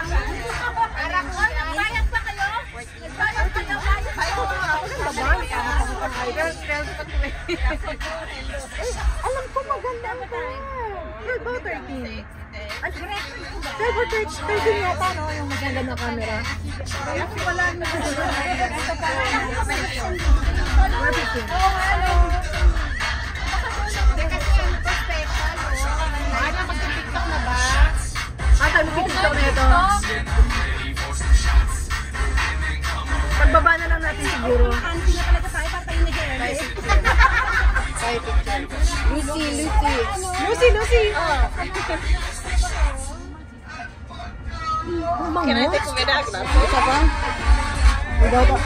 Nagbayad pa kayo? Nagbayad pa kayo? Alam ko maganda ba? 12:13. 12:13 yata, no? Yung maganda na camera. Ako wala na. Tayo mag-tiktok na ito. Pagbaba na lang natin siguro. Kanti na talaga tayo, patay na dyan. Lucy! Can I take a video? Isa pa? Ikaw pa.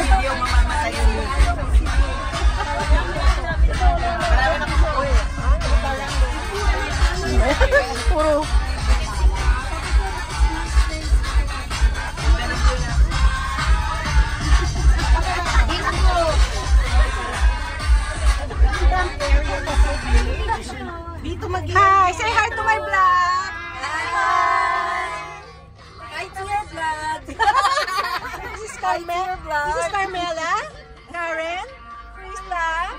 Video mamamatay yung Puro. Hi! Say hi to my vlog! Hi to your vlog. This is Carmela, Karen, Krista,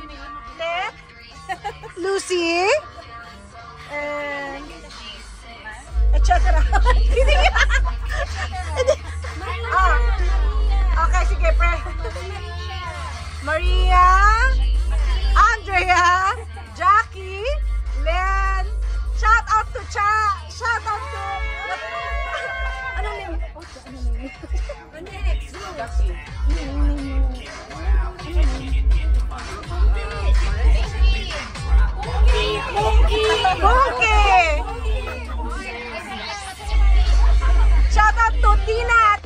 Ted, Lucy, and etc. Okay, sige, pre. Maria, Andrea, Jackie, Len, shout out to shout out to ano name? Monkey! Shout out to Tina